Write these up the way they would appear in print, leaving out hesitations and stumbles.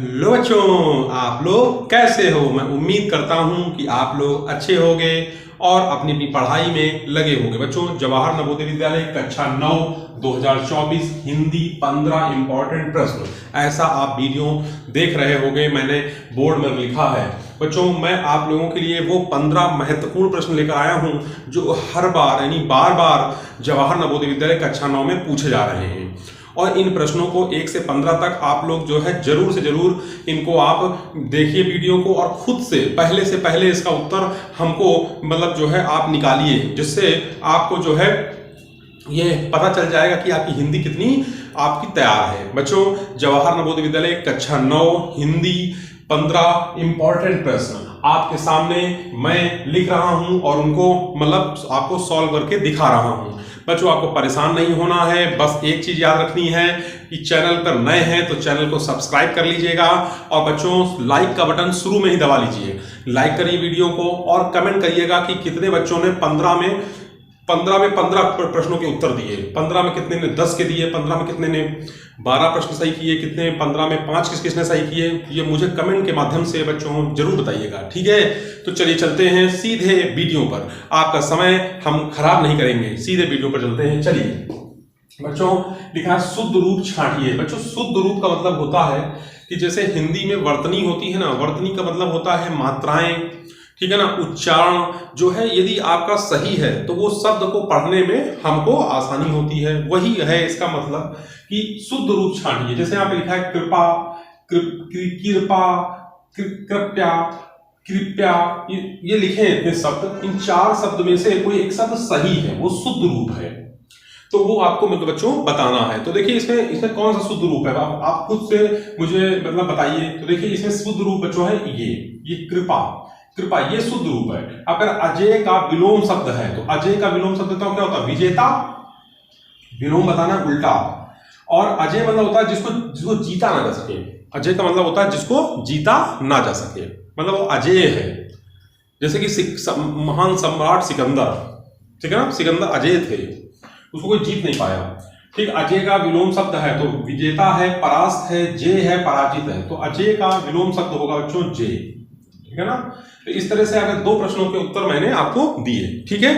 Hello बच्चों, आप लोग कैसे हो। मैं उम्मीद करता हूं कि आप लोग अच्छे होंगे और अपनी अपनी पढ़ाई में लगे होंगे। बच्चों, जवाहर नवोदय विद्यालय कक्षा 9 2024 हिंदी 15 इंपॉर्टेंट प्रश्न, ऐसा आप वीडियो देख रहे होंगे। मैंने बोर्ड में लिखा है। बच्चों, मैं आप लोगों के लिए वो 15 महत्वपूर्ण प्रश्न लेकर आया हूं जो हर बार यानी बार बार जवाहर नवोदय विद्यालय कक्षा 9 में पूछे जा रहे हैं। और इन प्रश्नों को 1 से 15 तक आप लोग जो है जरूर से जरूर इनको आप देखिए वीडियो को, और खुद से पहले इसका उत्तर हमको मतलब जो है आप निकालिए, जिससे आपको जो है ये पता चल जाएगा कि आपकी हिंदी कितनी आपकी तैयार है। बच्चों, जवाहर नवोदय विद्यालय कक्षा 9 हिंदी 15 इंपॉर्टेंट प्रश्न आपके सामने मैं लिख रहा हूं और उनको मतलब आपको सॉल्व करके दिखा रहा हूं। बच्चों, आपको परेशान नहीं होना है, बस एक चीज याद रखनी है कि चैनल पर नए हैं तो चैनल को सब्सक्राइब कर लीजिएगा, और बच्चों लाइक का बटन शुरू में ही दबा लीजिए। लाइक करिए वीडियो को और कमेंट करिएगा कि कितने बच्चों ने 15 में 15 प्रश्नों के उत्तर दिए। 15 में कितने ने 10 के दिए, 15 में कितने ने 12 प्रश्न सही किए, कितने 15 में 5 किसने सही किए, ये मुझे कमेंट के माध्यम से बच्चों जरूर बताइएगा। ठीक है, तो चलिए चलते हैं सीधे वीडियो पर। आपका समय हम खराब नहीं करेंगे, सीधे वीडियो पर चलते हैं। चलिए बच्चों, लिखा है शुद्ध रूप छांटिए। बच्चों, शुद्ध रूप का मतलब होता है कि जैसे हिंदी में वर्तनी होती है ना, वर्तनी का मतलब होता है मात्राएं, ठीक है ना, उच्चारण जो है यदि आपका सही है तो वो शब्द को पढ़ने में हमको आसानी होती है। वही है इसका मतलब कि शुद्ध रूप छांटिए। जैसे यहाँ पे लिखा है कृपा, कृपा, कृपया, कृपया, ये लिखे इतने शब्द, इन 4 शब्द में से कोई एक शब्द सही है, वो शुद्ध रूप है, तो वो आपको मतलब बच्चों बताना है। तो देखिए इसमें कौन सा शुद्ध रूप है, आप खुद से मुझे मतलब बताइए। तो देखिए इसमें शुद्ध रूप बच्चों है ये कृपा, कृपा ये शुद्ध रूप है। अगर अजय का विलोम शब्द है तो अजय का विलोम शब्द तो क्या होता है, विजेता, विलोम बताना उल्टा। और अजय मतलब होता है जिसको जीता ना जा सके। अजय का मतलब होता है जिसको जीता ना जा सके, मतलब वो अजय है। जैसे कि महान सम्राट सिकंदर, ठीक है ना, सिकंदर अजय थे, उसको कोई जीत नहीं पाया। ठीक, अजय का विलोम शब्द है तो विजेता है, परास्त है, जय है, पराजित है, तो अजय का विलोम शब्द होगा बच्चों जय, ठीक है ना। तो इस तरह से अगर 2 प्रश्नों के उत्तर मैंने आपको दिए। ठीक है,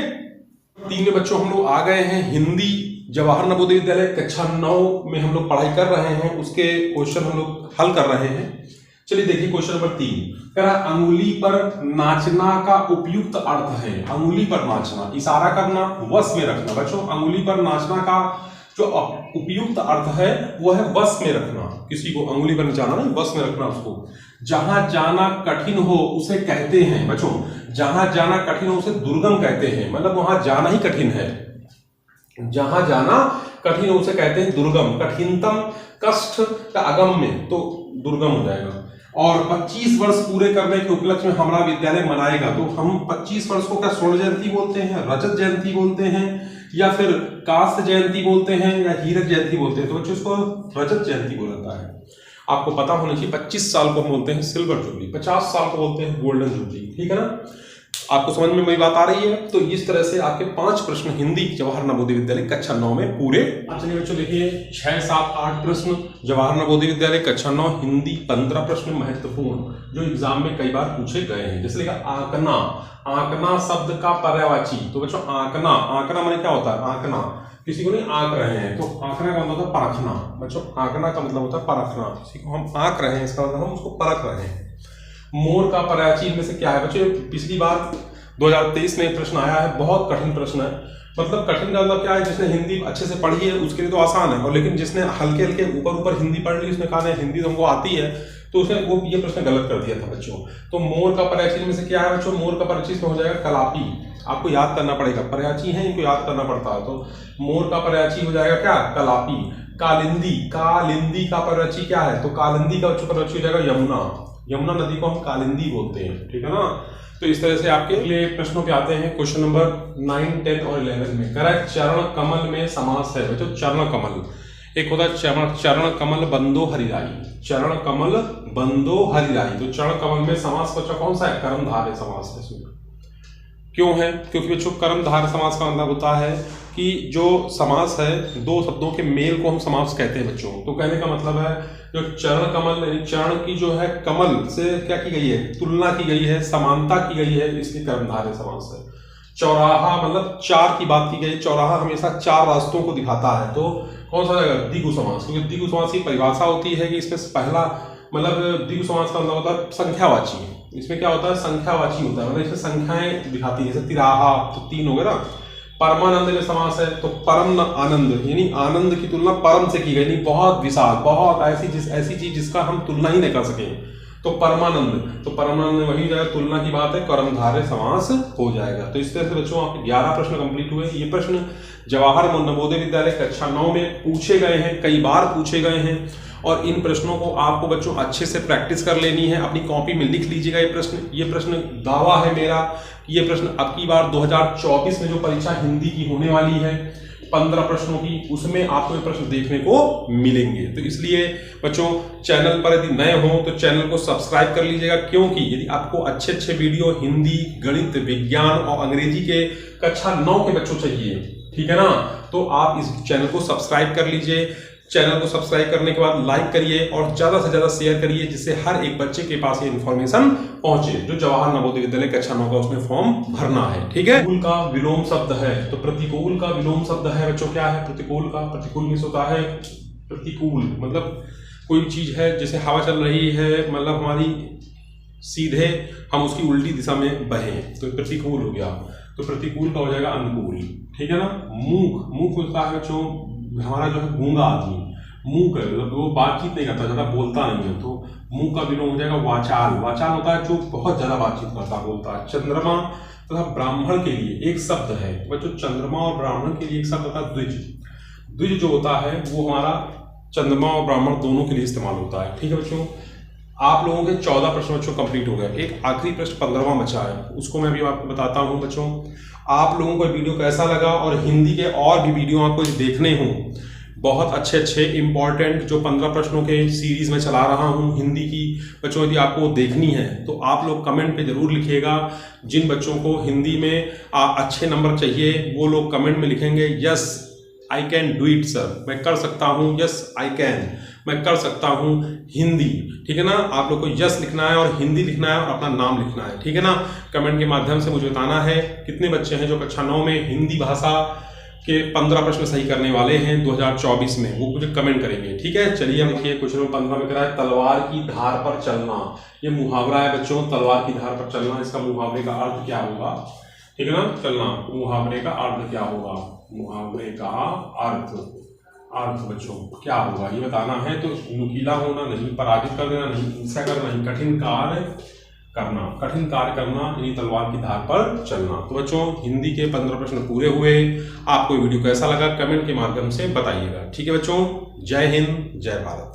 3 में बच्चों हम लोग आ गए हैं हिंदी जवाहर नवोदय विद्यालय कक्षा 9 में हम लोग पढ़ाई कर रहे हैं, उसके क्वेश्चन हम लोग हल कर रहे हैं। चलिए देखिए क्वेश्चन नंबर 3 कह रहा अंगुली पर नाचना का उपयुक्त अर्थ है। अंगुली पर नाचना, इशारा करना, वश में रखना। बच्चों, अंगुली पर नाचना का जो उपयुक्त अर्थ है वो है वश में रखना। किसी को अंगुली पर नचाना नहीं, वश में रखना उसको। जहां जाना कठिन हो उसे कहते हैं, बच्चों जहां जाना कठिन हो उसे दुर्गम कहते हैं, मतलब वहां जाना ही कठिन है। जहां जाना कठिन हो उसे कहते हैं दुर्गम। कठिनतम कष्ट का अगम्य तो दुर्गम हो जाएगा। और 25 वर्ष पूरे करने के उपलक्ष्य में हमारा विद्यालय मनाएगा, तो हम 25 वर्ष को क्या स्वर्ण जयंती बोलते हैं, रजत जयंती बोलते हैं, या फिर कांस्य जयंती बोलते हैं, या हीरक जयंती बोलते हैं। तो बच्चों इसको रजत जयंती बोला जाता है। आपको पता होना चाहिए 25 साल को हम बोलते हैं सिल्वर जुबली, 50 साल को बोलते हैं गोल्डन जुबली, ठीक है ना। आपको समझ में मेरी बात आ रही है। तो इस तरह से आपके 5 प्रश्न हिंदी जवाहर नवोदय विद्यालय कक्षा 9 में पूरे। चलिए बच्चों देखिए 6, 7, 8 प्रश्न जवाहर नवोदय विद्यालय कक्षा 9 हिंदी 15 प्रश्न महत्वपूर्ण जो एग्जाम में कई बार पूछे गए हैं। जैसे लिखा आंकना, आंकना शब्द का पर्यायवाची। तो बच्चों आंकना, आंकना माने क्या होता है, आंकना, किसी को नहीं आंक रहे हैं तो आंकना का मतलब होता है परखना। बच्चों आंकना का मतलब होता है परखना, किसी को हम आंक रहे हैं इसका मतलब हम उसको परख रहे हैं। मोर का पर्यायवाची इनमें से क्या है बच्चों, पिछली बार 2023 में प्रश्न आया है, बहुत कठिन प्रश्न है। मतलब कठिन का मतलब क्या है, जिसने हिंदी अच्छे से पढ़ी है उसके लिए तो आसान है, और लेकिन जिसने हल्के हल्के ऊपर हिंदी पढ़ ली, उसने कहा नहीं हिंदी तो हमको आती है, तो उसने वो ये प्रश्न गलत कर दिया था बच्चों। तो मोर का पर्यायची में से क्या है बच्चों, मोर का पर्यायची में हो जाएगा कलापी। आपको याद करना पड़ेगा, पर्यायची है इनको याद करना पड़ता है। तो मोर का पर्यायची हो जाएगा क्या, कलापी। कालिंदी, कालिंदी का पर्यायची क्या है, तो कालिंदी का पर्यायची हो जाएगा यमुना। यमुना नदी को हम कालिंदी बोलते हैं, ठीक है ना। तो इस तरह से आपके लिए प्रश्नों पे आते हैं। क्वेश्चन नंबर 9, 10 और 11 में कह रहा है चरण कमल में समास है। बच्चों चरण कमल एक होता है चरण कमल बंदो हरिराई, चरण कमल बंदो हरिराई। तो चरण कमल में समास बच्चा कौन सा है, कर्मधारय समास है। क्यों है? क्योंकि बच्चों कर्मधारय समास का मतलब होता है कि जो समास है, दो शब्दों के मेल को हम समास कहते हैं बच्चों। तो कहने का मतलब है जो चरण कमल यानी चरण की जो है कमल से क्या की गई है, तुलना की गई है, समानता की गई है, इसलिए कर्मधारय समास है। चौराहा मतलब चार की बात की गई, चौराहा हमेशा चार रास्तों को दिखाता है, तो कौन सा जाएगा? द्विगु समास। क्योंकि द्विगु समास की परिभाषा होती है कि इसमें पहला मतलब द्विगु समास का मतलब होता है संख्यावाची। इसमें क्या होता है? संख्यावाची होता है, मतलब इसमें संख्याएं दिखाती है, जैसे तिराहा तो तीन हो गए ना। परमानंद में समास है तो परम आनंद यानी आनंद की तुलना परम से की गई, बहुत विशाल, बहुत ऐसी चीज जिसका हम तुलना ही नहीं कर सके, तो परमानंद। तो परमानंद वही जाएगा, तुलना की बात है, कर्मधारय समास हो जाएगा। तो इस तरह से बच्चों आपके 11 प्रश्न कंप्लीट हुए। ये प्रश्न जवाहर नवोदय विद्यालय कक्षा 9 में पूछे गए हैं, कई बार पूछे गए हैं, और इन प्रश्नों को आपको बच्चों अच्छे से प्रैक्टिस कर लेनी है। अपनी कॉपी में लिख लीजिएगा ये प्रश्न दावा है मेरा, ये प्रश्न अब की बार 2024 में जो परीक्षा हिंदी की होने वाली है 15 प्रश्नों की, उसमें आपको ये प्रश्न देखने को मिलेंगे। तो इसलिए बच्चों चैनल पर यदि नए हो तो चैनल को सब्सक्राइब कर लीजिएगा, क्योंकि यदि आपको अच्छे अच्छे वीडियो हिंदी, गणित, विज्ञान और अंग्रेजी के कक्षा 9 के बच्चों चाहिए, ठीक है ना, तो आप इस चैनल को सब्सक्राइब कर लीजिए। चैनल को सब्सक्राइब करने के बाद लाइक करिए और ज्यादा से ज्यादा शेयर करिए, जिससे हर एक बच्चे के पास ये इन्फॉर्मेशन पहुंचे जो जवाहर नवोदय विद्यालय कक्षा 9 का उसमें फॉर्म भरना है, ठीक है। प्रतिकूल का विलोम शब्द है, तो प्रतिकूल का विलोम शब्द है बच्चों क्या है? प्रतिकूल का, प्रतिकूल मीन्स होता है प्रतिकूल, मतलब कोई चीज है जैसे हवा चल रही है, मतलब हमारी सीधे हम उसकी उल्टी दिशा में बहे, तो प्रतिकूल हो गया। तो प्रतिकूल का हो जाएगा अनुकूल, ठीक है ना। मूक, मूक होता है बच्चों हमारा जो है गूंगा आदमी, मूक है मतलब वो बातचीत नहीं करता, ज्यादा बोलता नहीं है, तो मुंह का विलोम हो जाएगा वाचाल। वाचाल होता है जो बहुत ज्यादा बातचीत करता बोलता है। चंद्रमा तथा ब्राह्मण के लिए एक शब्द है बच्चों, चंद्रमा और ब्राह्मण के लिए एक शब्द होता है द्विज। द्विज जो होता है वो हमारा चंद्रमा और ब्राह्मण दोनों के लिए इस्तेमाल होता है, ठीक है बच्चों। आप लोगों के 14 प्रश्न बच्चों कंप्लीट हो गए। एक आखिरी प्रश्न 15वां बचा है, उसको मैं अभी आपको बताता हूं बच्चों। आप लोगों को वीडियो कैसा लगा, और हिंदी के और भी वीडियो आपको देखने हों, बहुत अच्छे अच्छे इंपॉर्टेंट जो 15 प्रश्नों के सीरीज में चला रहा हूं हिंदी की बच्चों, यदि आपको देखनी है तो आप लोग कमेंट पे जरूर लिखिएगा। जिन बच्चों को हिंदी में अच्छे नंबर चाहिए वो लोग कमेंट में लिखेंगे yes I can do it sir, मैं कर सकता हूँ, यस आई कैन, मैं कर सकता हूँ हिंदी, ठीक है ना। आप लोग को यस लिखना है और हिंदी लिखना है और अपना नाम लिखना है, ठीक है ना। कमेंट के माध्यम से मुझे बताना है कितने बच्चे हैं जो कक्षा 9 में हिंदी भाषा के 15 प्रश्न सही करने वाले हैं 2024 में, वो मुझे कमेंट करेंगे, ठीक है। चलिए देखिए क्वेश्चन 15 में कह रहा है तलवार की धार पर चलना। ये मुहावरा है बच्चों, तलवार की धार पर चलना, इसका मुहावरे का अर्थ क्या होगा, ठीक है ना। चलना, मुहावरे का अर्थ क्या होगा, मुहावरे का अर्थ बच्चों क्या होगा ये बताना है। तो नुकीला होना नहीं, पराजित कर देना नहीं, हिंसा करना नहीं, कठिन कार्य करना यानी तलवार की धार पर चलना। तो बच्चों हिंदी के 15 प्रश्न पूरे हुए। आपको वीडियो कैसा लगा कमेंट के माध्यम से बताइएगा, ठीक है बच्चों। जय हिंद, जय भारत।